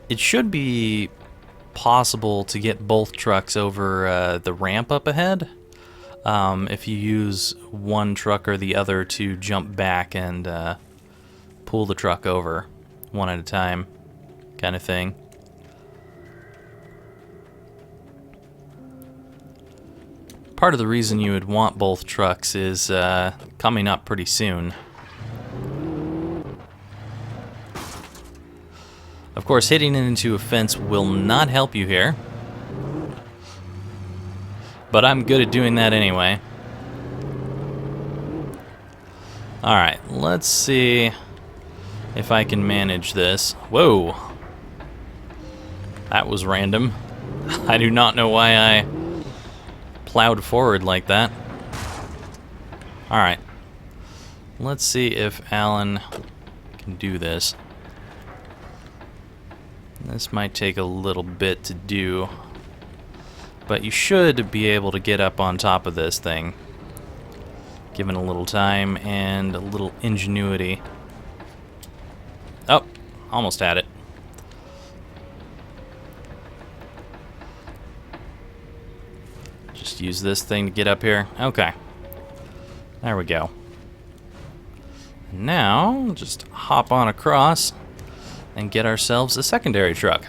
it should be possible to get both trucks over the ramp up ahead. If you use one truck or the other to jump back and pull the truck over one at a time, kind of thing. Part of the reason you would want both trucks is coming up pretty soon. Of course, hitting it into a fence will not help you here. But I'm good at doing that anyway. Alright, let's see if I can manage this. Whoa! That was random. I do not know why I plowed forward like that. Alright. Let's see if Alan can do this. This might take a little bit to do, but you should be able to get up on top of this thing, given a little time and a little ingenuity. Oh, almost had it. Just use this thing to get up here. Okay. There we go. Now, just hop on across and get ourselves a secondary truck.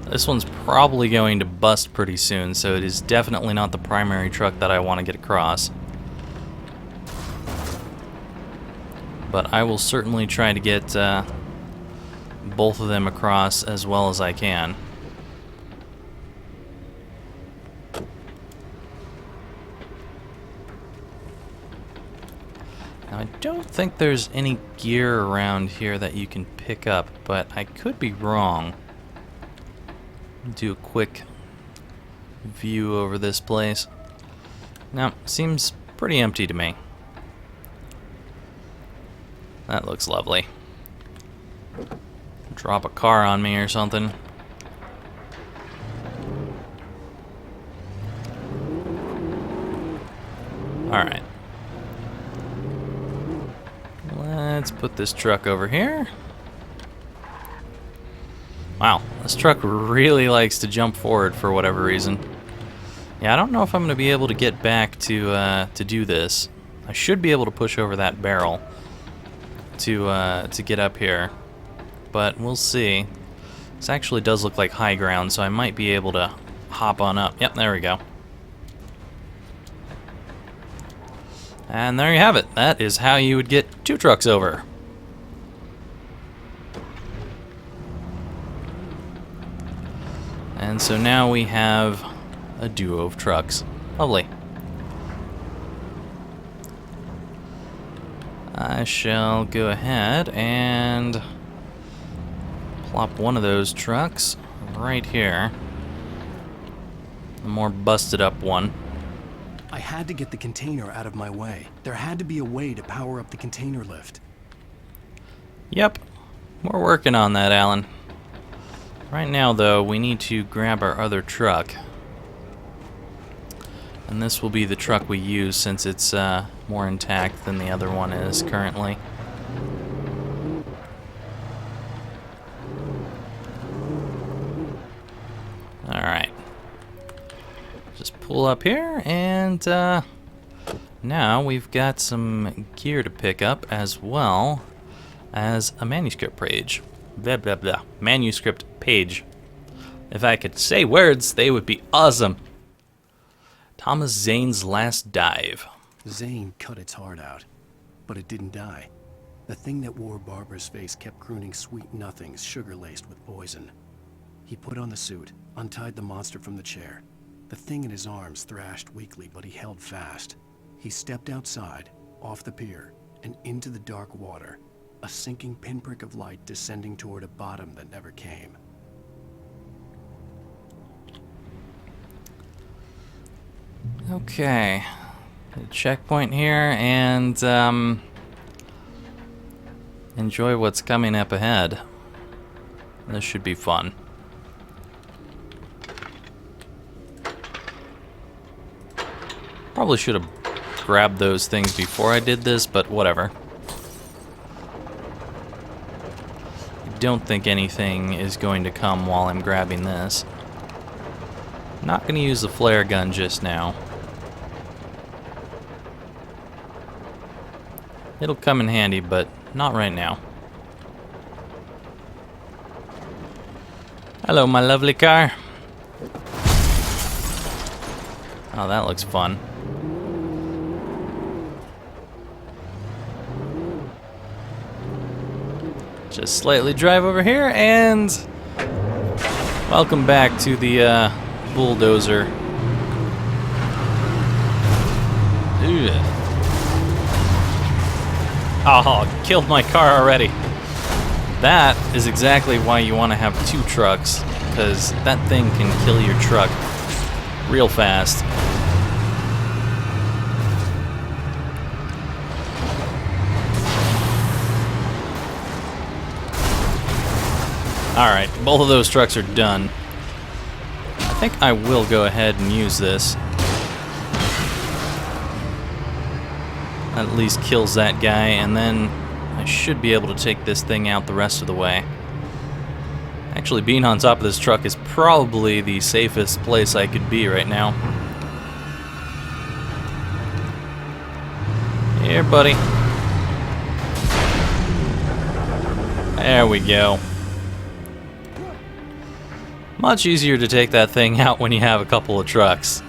This one's probably going to bust pretty soon, so it is definitely not the primary truck that I want to get across. But I will certainly try to get both of them across as well as I can. Now, I don't think there's any gear around here that you can pick up, but I could be wrong. Do a quick view over this place. Now, seems pretty empty to me. That looks lovely. Drop a car on me or something. Alright. Let's put this truck over here. Wow, this truck really likes to jump forward for whatever reason. Yeah, I don't know if I'm going to be able to get back to do this. I should be able to push over that barrel to get up here, but we'll see. This actually does look like high ground, so I might be able to hop on up. Yep, there we go. And there you have it. That is how you would get two trucks over. And so now we have a duo of trucks. Lovely. I shall go ahead and plop one of those trucks right here. The more busted up one. I had to get the container out of my way. There had to be a way to power up the container lift. Yep, we're working on that, Alan. Right now, though, we need to grab our other truck. And this will be the truck we use since it's more intact than the other one is currently. Alright. Just pull up here, and now we've got some gear to pick up as well as a manuscript page. Blah, blah, blah. Manuscript page. If I could say words, they would be awesome. Thomas Zane's last dive. Zane cut its heart out, but it didn't die. The thing that wore Barbara's face kept crooning sweet nothings sugar-laced with poison. He put on the suit, untied the monster from the chair. The thing in his arms thrashed weakly, but he held fast. He stepped outside, off the pier, and into the dark water. A sinking pinprick of light descending toward a bottom that never came. Okay. Checkpoint here, and enjoy what's coming up ahead. This should be fun. Probably should have grabbed those things before I did this, but whatever. I don't think anything is going to come while I'm grabbing this. Not going to use the flare gun just now. It'll come in handy, but not right now. Hello, my lovely car. Oh, that looks fun. Just slightly drive over here, and welcome back to the bulldozer. Ugh. Oh, killed my car already. That is exactly why you want to have two trucks, because that thing can kill your truck real fast. Alright, both of those trucks are done. I think I will go ahead and use this. That at least kills that guy, and then I should be able to take this thing out the rest of the way. Actually, being on top of this truck is probably the safest place I could be right now. Here, buddy. There we go. Much easier to take that thing out when you have a couple of trucks.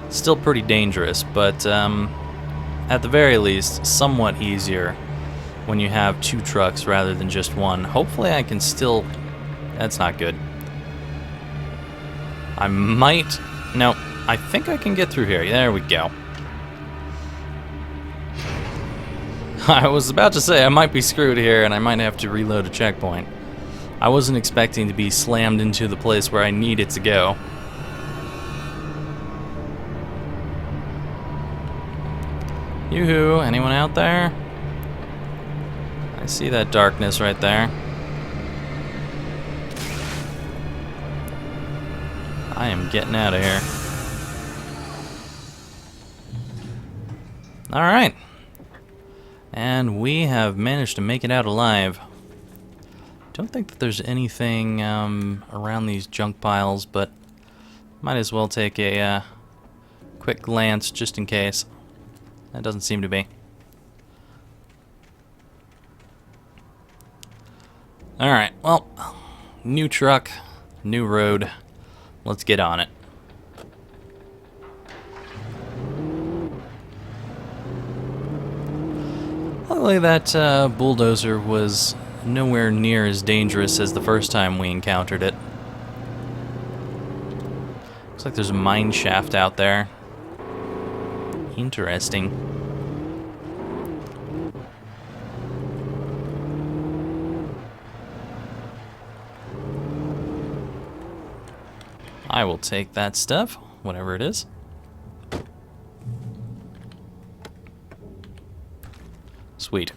Still pretty dangerous, but at the very least, somewhat easier when you have two trucks rather than just one. Hopefully I can still... That's not good. I might... No, I think I can get through here. There we go. I was about to say I might be screwed here and I might have to reload a checkpoint. I wasn't expecting to be slammed into the place where I needed to go. Yoo-hoo, anyone out there? I see that darkness right there. I am getting out of here. Alright. And we have managed to make it out alive. Don't think that there's anything around these junk piles, but might as well take a quick glance just in case. That doesn't seem to be. Alright, well, new truck, new road. Let's get on it. Luckily that bulldozer was nowhere near as dangerous as the first time we encountered it. Looks like there's a mine shaft out there. Interesting. I will take that stuff, whatever it is. Sweet.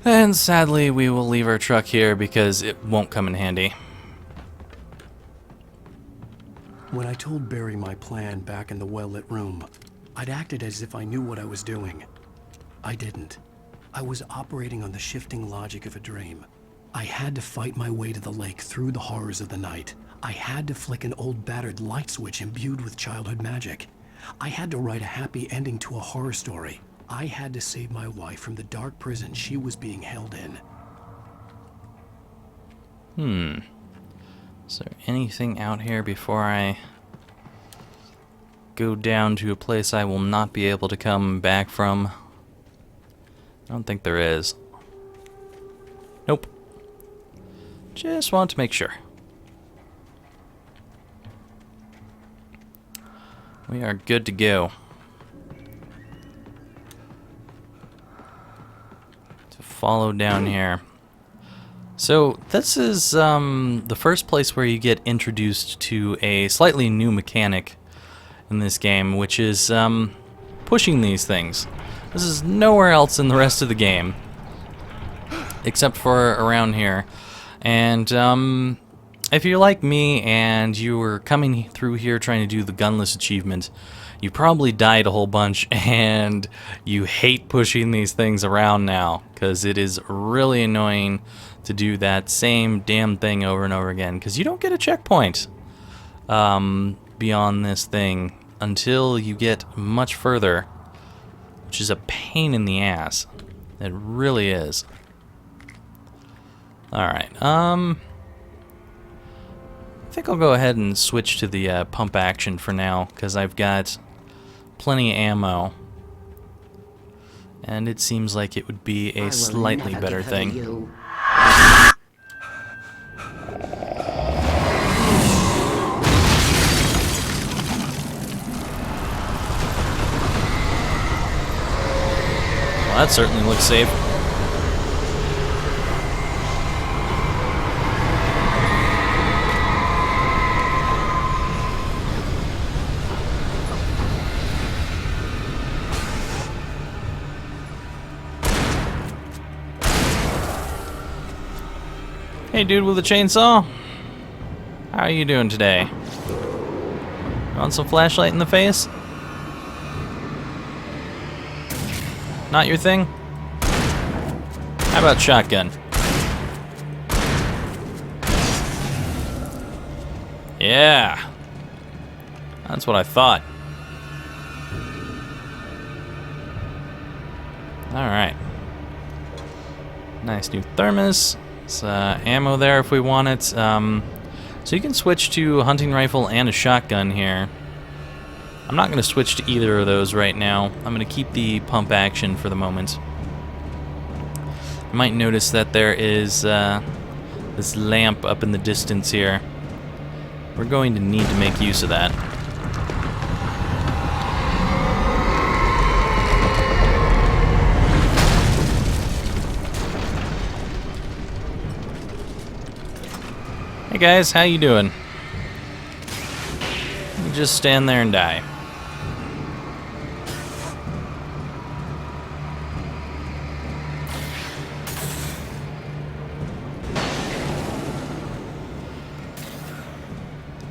And sadly, we will leave our truck here because it won't come in handy. When I told Barry my plan back in the well-lit room, I'd acted as if I knew what I was doing. I didn't. I was operating on the shifting logic of a dream. I had to fight my way to the lake through the horrors of the night. I had to flick an old battered light switch imbued with childhood magic. I had to write a happy ending to a horror story. I had to save my wife from the dark prison she was being held in. Is there anything out here before I go down to a place I will not be able to come back from? I don't think there is. Nope. Just want to make sure. We are good to go. To follow down here. So this is the first place where you get introduced to a slightly new mechanic in this game, which is pushing these things. This is nowhere else in the rest of the game, except for around here. And if you're like me and you were coming through here trying to do the gunless achievement, you probably died a whole bunch and you hate pushing these things around now because it is really annoying to do that same damn thing over and over again because you don't get a checkpoint beyond this thing until you get much further, which is a pain in the ass. It really is. Alright, I think I'll go ahead and switch to the pump action for now, because I've got plenty of ammo. And it seems like it would be a slightly better thing. Well, that certainly looks safe. Hey dude with a chainsaw, how are you doing today? Want some flashlight in the face? Not your thing? How about shotgun? Yeah, that's what I thought. Alright. Nice new thermos. Ammo there if we want it. So you can switch to a hunting rifle and a shotgun here. I'm not going to switch to either of those right now. I'm going to keep the pump action for the moment. You might notice that there is this lamp up in the distance here. We're going to need to make use of that. Hey guys, how you doing? You just stand there and die.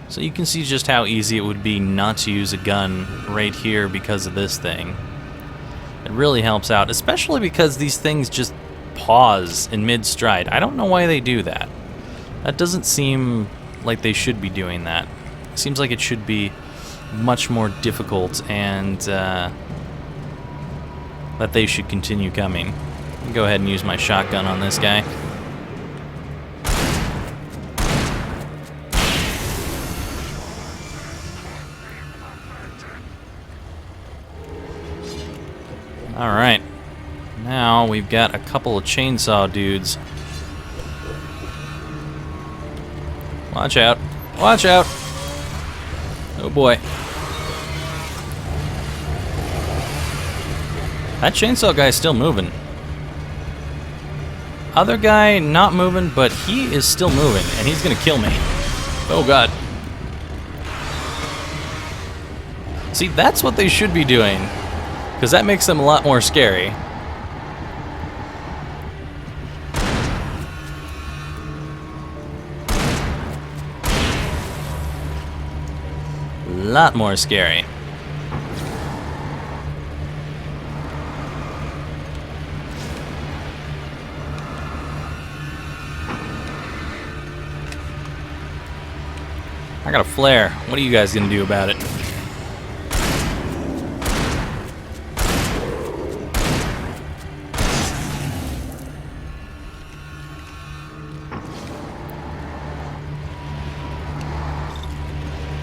So you can see just how easy it would be not to use a gun right here because of this thing. It really helps out, especially because these things just pause in mid-stride. I don't know why they do that. That doesn't seem like they should be doing that. It seems like it should be much more difficult and that they should continue coming. I'll go ahead and use my shotgun on this guy. Alright. Now we've got a couple of chainsaw dudes. Watch out. Watch out. Oh boy. That chainsaw guy's still moving. Other guy not moving, but he is still moving, and he's gonna kill me. Oh god. See, that's what they should be doing, because that makes them a lot more scary. Lot more scary. I got a flare. What are you guys gonna do about it?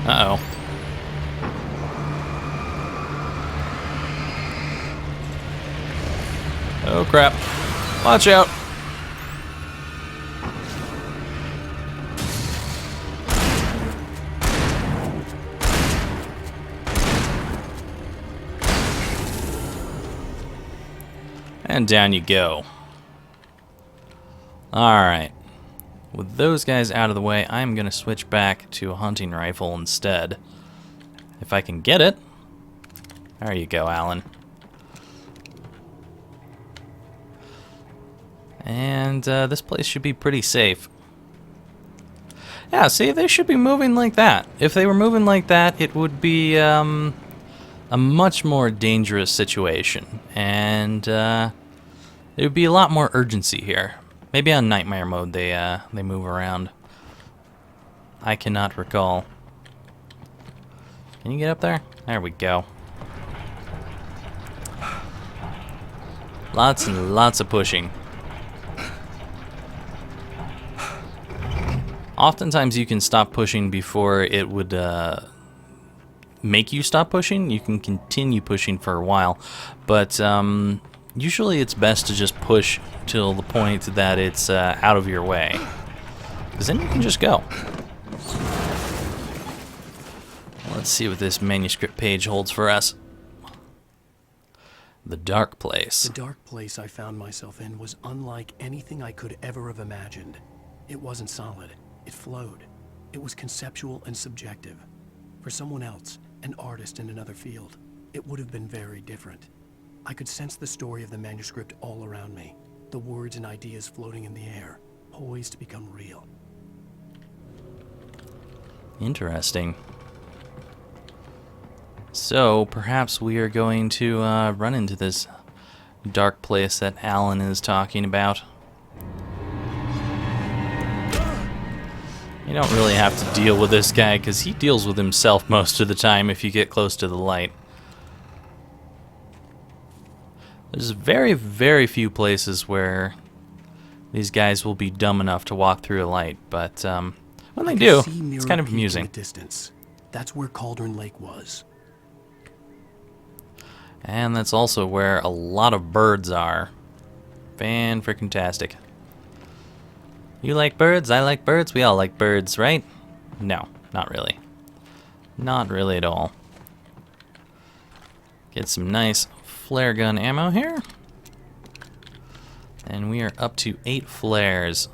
Uh-oh. Oh crap. Watch out. And down you go. Alright. With those guys out of the way, I'm going to switch back to a hunting rifle instead. If I can get it. There you go, Alan. And this place should be pretty safe. Yeah, see, they should be moving like that. If they were moving like that, it would be a much more dangerous situation. And there would be a lot more urgency here. Maybe on Nightmare mode they move around. I cannot recall. Can you get up there? There we go. Lots and lots of pushing. Oftentimes you can stop pushing before it would make you stop pushing. You can continue pushing for a while, but usually it's best to just push till the point that it's out of your way, because then you can just go. Let's see what this manuscript page holds for us. The dark place. The dark place I found myself in was unlike anything I could ever have imagined. It wasn't solid. It flowed. It was conceptual and subjective. For someone else, an artist in another field, it would have been very different. I could sense the story of the manuscript all around me, the words and ideas floating in the air, poised to become real. Interesting. So, perhaps we are going to run into this dark place that Alan is talking about. You don't really have to deal with this guy, because he deals with himself most of the time if you get close to the light. There's very, very few places where these guys will be dumb enough to walk through a light, but when they do, it's kind of amusing. In the distance. That's where Cauldron Lake was. And that's also where a lot of birds are. Fan-frickin-tastic. You like birds, I like birds, we all like birds, right? No, not really. Not really at all. Get some nice flare gun ammo here. And we are up to 8 flares.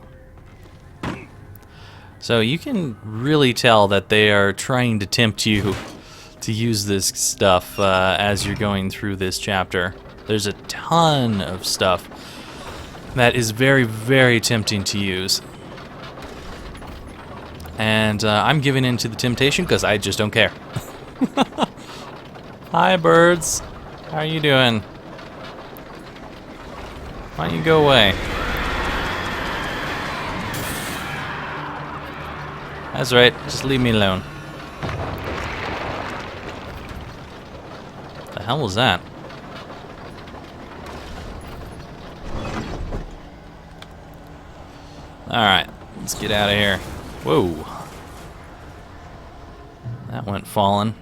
So you can really tell that they are trying to tempt you to use this stuff as you're going through this chapter. There's a ton of stuff that is very, very tempting to use. And I'm giving in to the temptation because I just don't care. Hi, birds. How are you doing? Why don't you go away? That's right, just leave me alone. What the hell was that? Alright, let's get out of here. Whoa. That went falling.